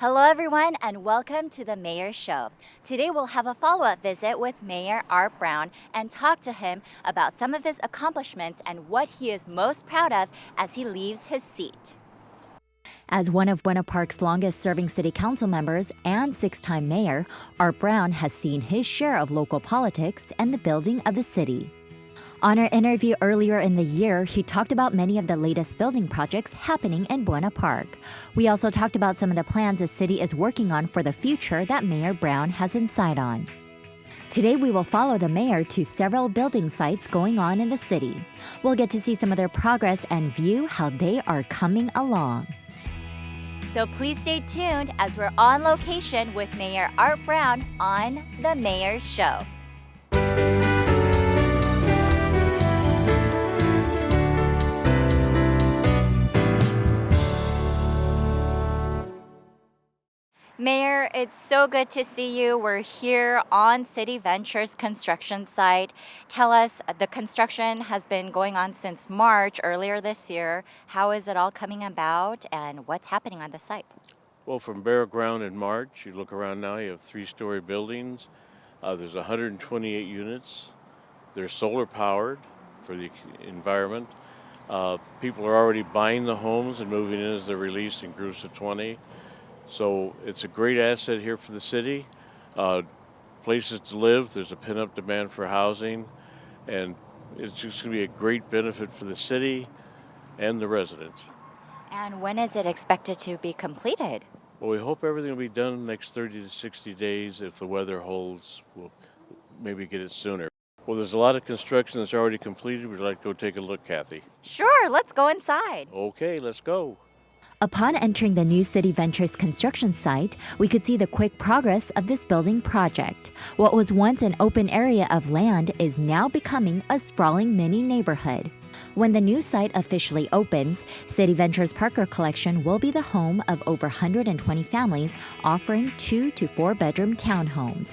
Hello, everyone, and welcome to the Mayor Show. Today, we'll have a follow up visit with Mayor Art Brown and talk to him about some of his accomplishments and what he is most proud of as he leaves his seat. As one of Buena Park's longest serving city council members and six-time mayor, Art Brown has seen his share of local politics and the building of the city. On our interview earlier in the year, he talked about many of the latest building projects happening in Buena Park. We also talked about some of the plans the city is working on for the future that Mayor Brown has insight on. Today, we will follow the mayor to several building sites going on in the city. We'll get to see some of their progress and view how they are coming along. So please stay tuned as we're on location with Mayor Art Brown on The Mayor Show. Mayor, it's so good to see you. We're here on City Ventures construction site. Tell us, the construction has been going on since March earlier this year. How is it all coming about and what's happening on the site? Well, from bare ground in March, you look around now, you have three-story buildings. There's 128 units. They're solar powered for the environment. People are already buying the homes and moving in as they're released in groups of 20. So it's a great asset here for the city. Places to live, there's a pent-up demand for housing, and it's just going to be a great benefit for the city and the residents. And when is it expected to be completed? Well, we hope everything will be done in the next 30 to 60 days. If the weather holds, we'll maybe get it sooner. Well, there's a lot of construction that's already completed. Would you like to go take a look, Cathy? Sure, let's go inside. Okay, let's go. Upon entering the new City Ventures construction site, we could see the quick progress of this building project. What was once an open area of land is now becoming a sprawling mini neighborhood. When the new site officially opens, City Ventures Parker Collection will be the home of over 120 families offering 2 to 4 bedroom townhomes.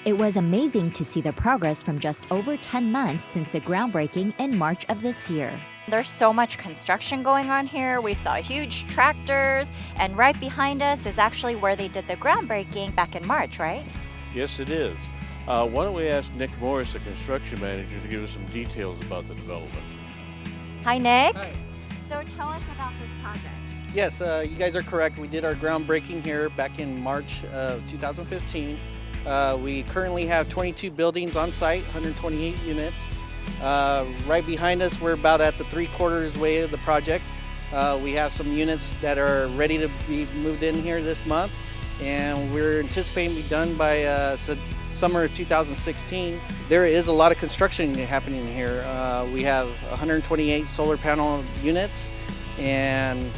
It was amazing to see the progress from just over 10 months since the groundbreaking in March of this year. There's so much construction going on here. We saw huge tractors, and right behind us is actually where they did the groundbreaking back in March, right? Yes, it is. Why don't we ask Nick Morris, the construction manager, to give us some details about the development. Hi, Nick. Hi. So tell us about this project. Yes, you guys are correct. We did our groundbreaking here back in March of 2015. We currently have 22 buildings on site, 128 units. Right behind us, we're about at the 3/4 way of the project. We have some units that are ready to be moved in here this month, and we're anticipating to be done by summer of 2016. There is a lot of construction happening here. We have 128 solar panel units, and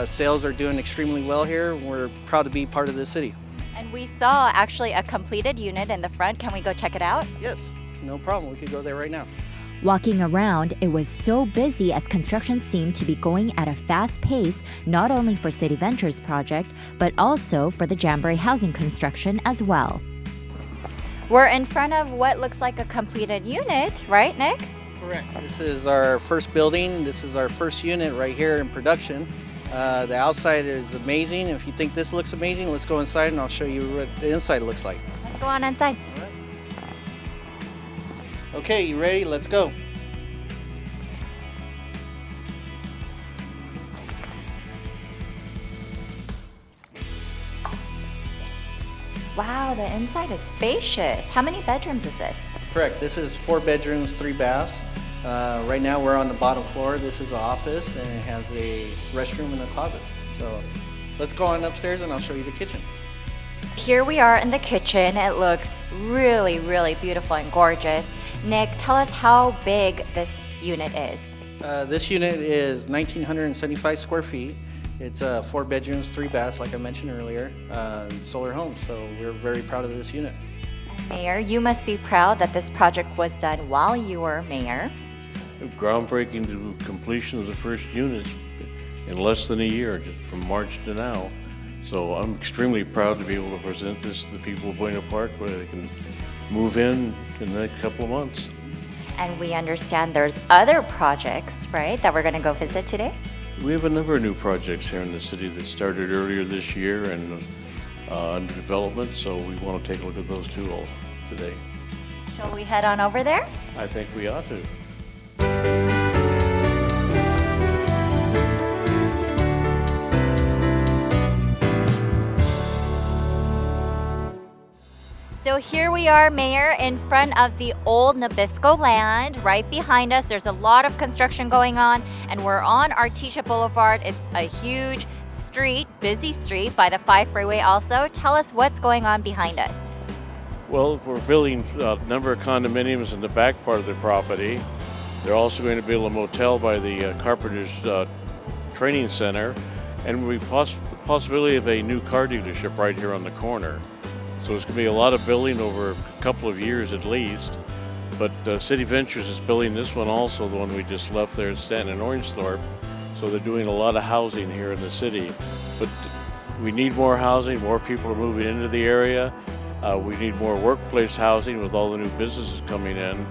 sales are doing extremely well here. We're proud to be part of the city. And we saw actually a completed unit in the front. Can we go check it out? Yes, no problem. We could go there right now. Walking around, it was so busy as construction seemed to be going at a fast pace, not only for City Ventures project, but also for the Jamboree housing construction as well. We're in front of what looks like a completed unit, right, Nick? Correct. This is our first building. This is our first unit right here in production. The outside is amazing. If you think this looks amazing, let's go inside and I'll show you what the inside looks like. Let's go on inside. All right. Okay, you ready? Let's go. Wow, the inside is spacious. How many bedrooms is this? Correct. This is 4 bedrooms, 3 baths. Right now we're on the bottom floor. This is an office and it has a restroom and a closet. So let's go on upstairs and I'll show you the kitchen. Here we are in the kitchen. It looks really, really beautiful and gorgeous. Nick, tell us how big this unit is. This unit is 1,975 square feet. It's 4 bedrooms, 3 baths, like I mentioned earlier, solar home. So we're very proud of this unit. Mayor, you must be proud that this project was done while you were mayor. Groundbreaking to completion of the first units in less than a year, just from March to now. So I'm extremely proud to be able to present this to the people of Buena Park where they can move in the next couple of months. And we understand there's other projects, right, that we're going to go visit today? We have a number of new projects here in the city that started earlier this year and under development, so we want to take a look at those too all today. Shall we head on over there? I think we ought to. So here we are, Mayor, in front of the old Nabisco land. Right behind us, there's a lot of construction going on, and we're on Artesia Boulevard. It's a huge street, busy street by the 5 freeway also. Tell us what's going on behind us. Well, we're building a number of condominiums in the back part of the property. They're also going to build a motel by the Carpenters Training Center, and we the possibility of a new car dealership right here on the corner. So it's going to be a lot of building over a couple of years at least. But City Ventures is building this one also, the one we just left there at Stanton and Orangethorpe. So they're doing a lot of housing here in the city. But we need more housing, more people are moving into the area. We need more workplace housing with all the new businesses coming in.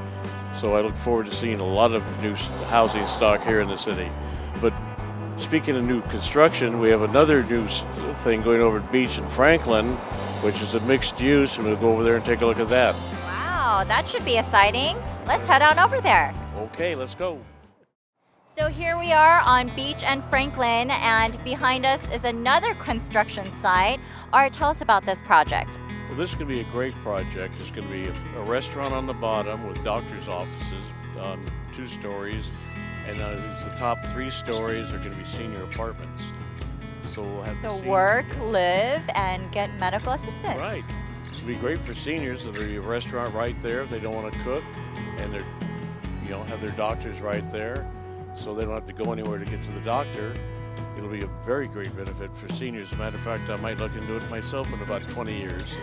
So I look forward to seeing a lot of new housing stock here in the city. But speaking of new construction, we have another new thing going over at Beach and Franklin, which is a mixed use, and we'll go over there and take a look at that. Wow, that should be exciting. Let's head on over there. Okay, let's go. So here we are on Beach and Franklin, and behind us is another construction site. Art, tell us about this project. Well, this is going to be a great project. It's going to be a restaurant on the bottom with doctor's offices on 2 stories, and the top 3 stories are going to be senior apartments. So we'll have So work, live, and get medical assistance. Right. It'll be great for seniors. There'll be a restaurant right there if they don't want to cook, and they're, have their doctors right there, so they don't have to go anywhere to get to the doctor. It'll be a very great benefit for seniors. As a matter of fact, I might look into it myself in about 20 years.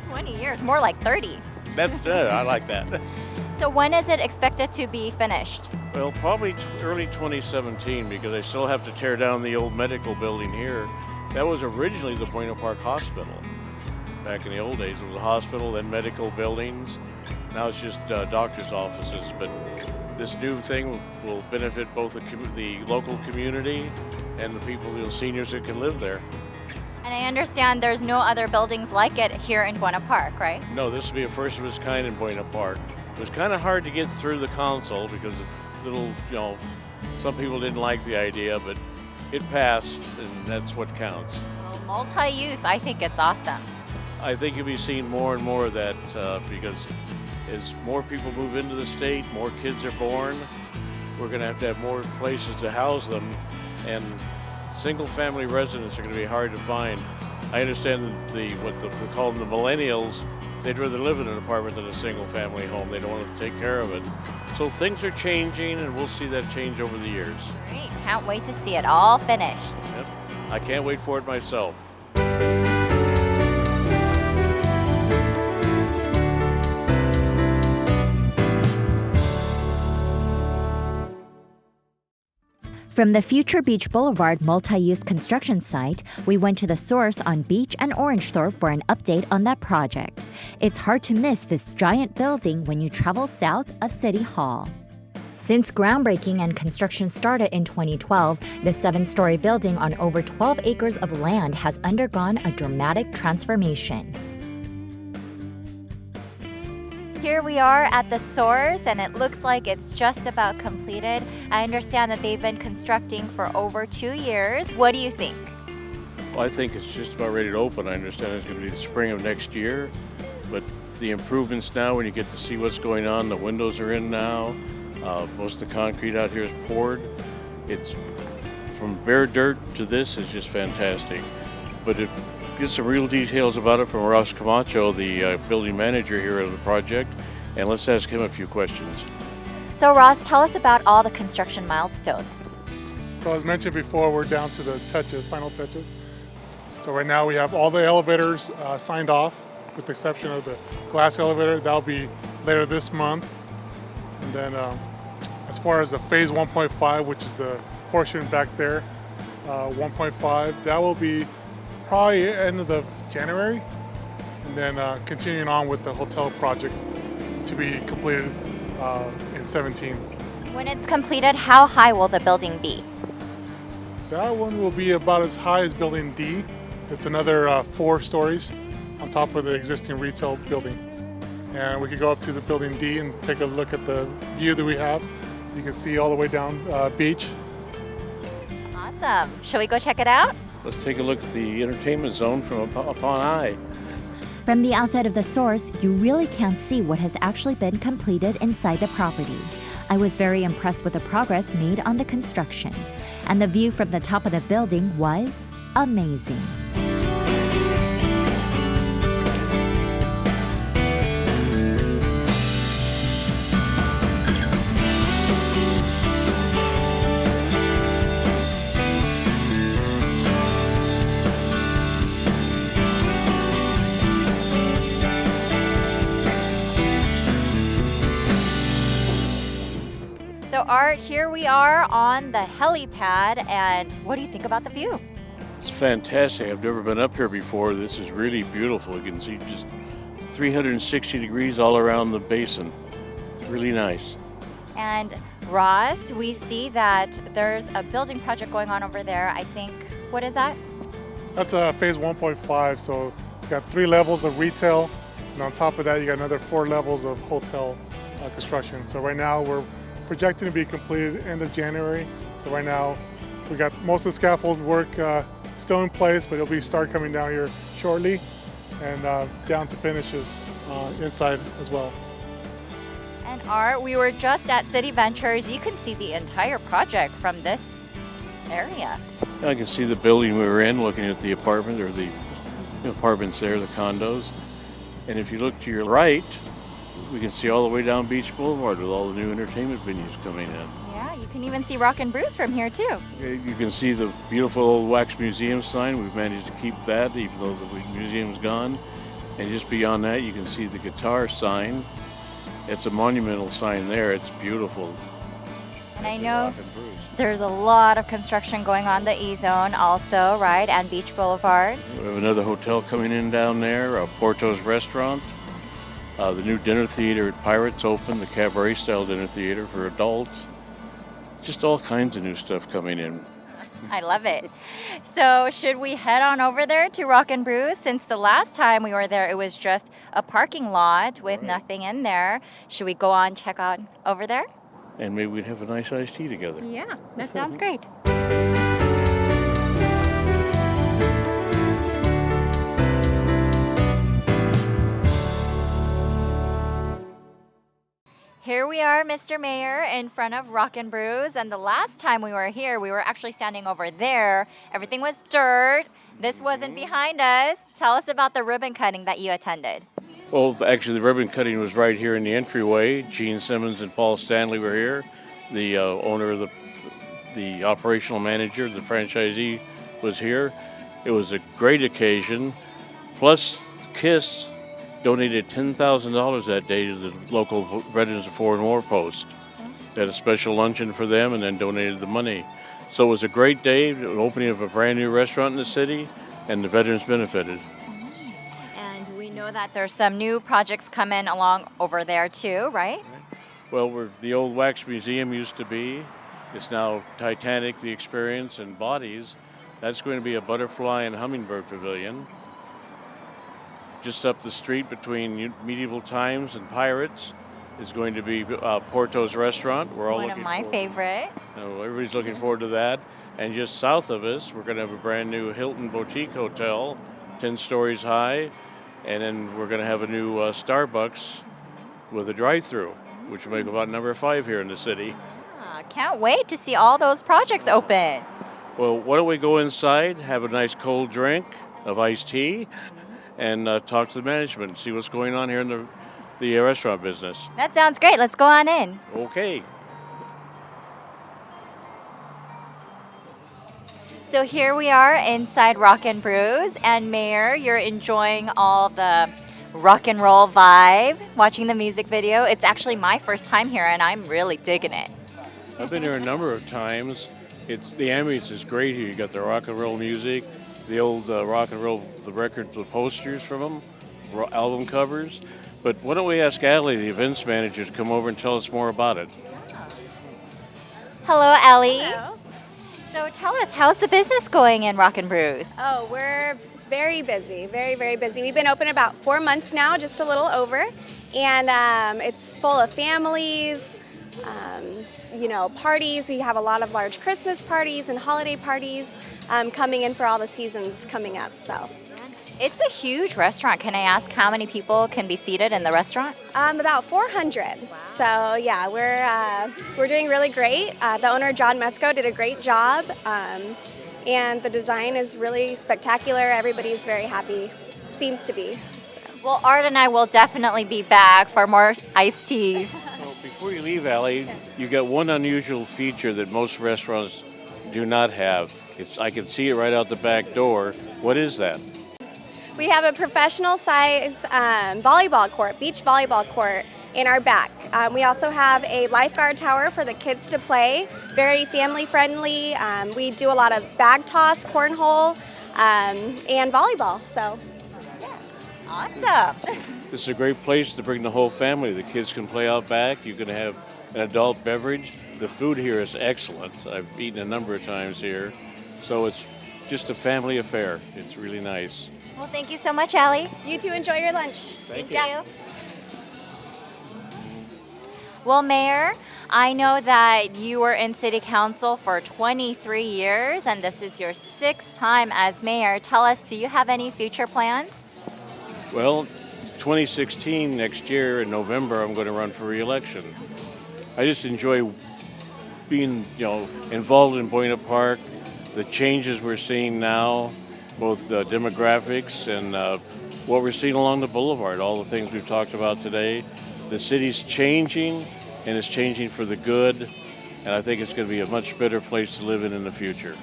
20 years, more like 30. I like that. So when is it expected to be finished? Well, probably early 2017, because I still have to tear down the old medical building here. That was originally the Buena Park Hospital. Back in the old days, it was a hospital, then medical buildings. Now it's just doctor's offices. But this new thing will benefit both the local community and the people, seniors that can live there. And I understand there's no other buildings like it here in Buena Park, right? No, this will be a first of its kind in Buena Park. It was kind of hard to get through the council because some people didn't like the idea, but it passed, and that's what counts. Well, multi-use, I think it's awesome. I think you'll be seeing more and more of that because as more people move into the state, more kids are born, we're going to have more places to house them, and single-family residents are going to be hard to find. I understand that we call them the millennials, they'd rather live in an apartment than a single-family home. They don't want to take care of it. So things are changing, and we'll see that change over the years. Great, can't wait to see it all finished. Yep. I can't wait for it myself. From the Future Beach Boulevard multi-use construction site, we went to the source on Beach and Orangethorpe for an update on that project. It's hard to miss this giant building when you travel south of City Hall. Since groundbreaking and construction started in 2012, the 7-story building on over 12 acres of land has undergone a dramatic transformation. Here we are at the source, and it looks like it's just about completed. I understand that they've been constructing for over 2 years. What do you think? Well, I think it's just about ready to open. I understand it's going to be the spring of next year, but the improvements now, when you get to see what's going on, the windows are in now. Most of the concrete out here is poured. It's from bare dirt to this is just fantastic. But get some real details about it from Ross Camacho, the building manager here of the project, and let's ask him a few questions. So Ross, tell us about all the construction milestones. So as mentioned before, we're down to the final touches. So right now we have all the elevators signed off, with the exception of the glass elevator. That'll be later this month. And then as far as the phase 1.5, which is the portion back there, 1.5, that will be probably end of the January, and then continuing on with the hotel project to be completed in 17. When it's completed, how high will the building be? That one will be about as high as building D. It's another 4 stories on top of the existing retail building. And we could go up to the building D and take a look at the view that we have. You can see all the way down beach. Awesome. Shall we go check it out? Let's take a look at the entertainment zone from up on high. From the outside of the source, you really can't see what has actually been completed inside the property. I was very impressed with the progress made on the construction, and the view from the top of the building was amazing. So Art, here we are on the helipad, and what do you think about the view? It's fantastic. I've never been up here before. This is really beautiful. You can see just 360 degrees all around the basin. It's really nice. And Ross, we see that there's a building project going on over there. I think, what is that? That's phase 1.5, so you got 3 levels of retail, and on top of that you got another 4 levels of hotel construction. So right now we're projecting to be completed end of January. So right now we got most of the scaffold work still in place, but it'll start coming down here shortly, and down to finishes inside as well. And Art, we were just at City Ventures. You can see the entire project from this area. I can see the building we were in, looking at the apartment or the apartments there, the condos. And if you look to your right, we can see all the way down Beach Boulevard with all the new entertainment venues coming in. Yeah, you can even see Rock and Brews from here too. You can see the beautiful old wax museum sign. We've managed to keep that even though the museum's gone. And just beyond that, you can see the guitar sign. It's a monumental sign there. It's beautiful. And I know there's a lot of construction going on the E-Zone also, right? And Beach Boulevard. We have another hotel coming in down there, Porto's Restaurant. The new dinner theater at Pirates open, the cabaret-style dinner theater for adults. Just all kinds of new stuff coming in. I love it. So should we head on over there to Rock and Brews? Since the last time we were there, it was just a parking lot with nothing in there. Should we go on, check out over there? And maybe we'd have a nice iced tea together. Yeah, that sounds great. Here we are, Mr. Mayor, in front of Rock and Brews. And the last time we were here, we were actually standing over there. Everything was dirt. This wasn't behind us. Tell us about the ribbon cutting that you attended. Well, actually, the ribbon cutting was right here in the entryway. Gene Simmons and Paul Stanley were here. The owner of the operational manager, the franchisee, was here. It was a great occasion. Plus, KISS donated $10,000 that day to the local Veterans of Foreign War Post. They had a special luncheon for them and then donated the money. So it was a great day, the opening of a brand new restaurant in the city, and the veterans benefited. And we know that there's some new projects coming along over there too, right? Well, where the old wax museum used to be, it's now Titanic, the Experience, and Bodies. That's going to be a butterfly and hummingbird pavilion. Just up the street between Medieval Times and Pirates is going to be Porto's Restaurant. We're all One of my favorite. Everybody's looking forward to that. And just south of us, we're going to have a brand new Hilton Boutique Hotel, 10 stories high. And then we're going to have a new Starbucks with a drive-through, which will make about number 5 here in the city. Can't wait to see all those projects open. Well, why don't we go inside, have a nice cold drink of iced tea, and talk to the management and see what's going on here in the restaurant business. That sounds great. Let's go on in. Okay. So here we are inside Rock and Brews, and Mayor, you're enjoying all the rock and roll vibe, watching the music video. It's actually my first time here, and I'm really digging it. I've been here a number of times. The ambience is great here. You got the rock and roll music, the old rock and roll, the records, the posters from them, album covers. But why don't we ask Allie, the events manager, to come over and tell us more about it? Hello, Ellie. Hello. So tell us, how's the business going in Rock and Brews? Oh, we're very busy, very, very busy. We've been open about 4 months now, just a little over, and it's full of families, parties. We have a lot of large Christmas parties and holiday parties coming in for all the seasons coming up. So, It's a huge restaurant. Can I ask how many people can be seated in the restaurant? about 400. So yeah, we're doing really great. The owner John Mesco did a great job, and the design is really spectacular. Everybody's very happy, seems to be. Well, Art and I will definitely be back for more iced teas. Well, before you leave, Allie, you got one unusual feature that most restaurants do not have. I can see it right out the back door. What is that? We have a professional size volleyball court, beach volleyball court in our back. We also have a lifeguard tower for the kids to play, very family friendly. We do a lot of bag toss, cornhole, and volleyball. So, Awesome. This is a great place to bring the whole family. The kids can play out back. You can have an adult beverage. The food here is excellent. I've eaten a number of times here. So it's just a family affair. It's really nice. Well, thank you so much, Allie. you two enjoy your lunch. Thank you. Well, Mayor, I know that you were in City Council for 23 years, and this is your 6th time as mayor. Tell us, do you have any future plans? Well, 2016, next year in November, I'm going to run for re-election. I just enjoy being, involved in Buena Park, the changes we're seeing now, both demographics and what we're seeing along the boulevard, all the things we've talked about today. The city's changing, and it's changing for the good, and I think it's going to be a much better place to live in the future.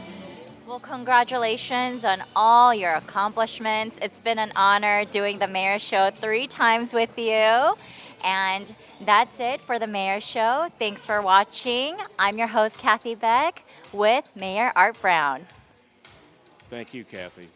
Well, congratulations on all your accomplishments. It's been an honor doing the Mayor's Show 3 times with you. And that's it for the Mayor's Show. Thanks for watching. I'm your host, Cathy Baek, with Mayor Art Brown. Thank you, Cathy.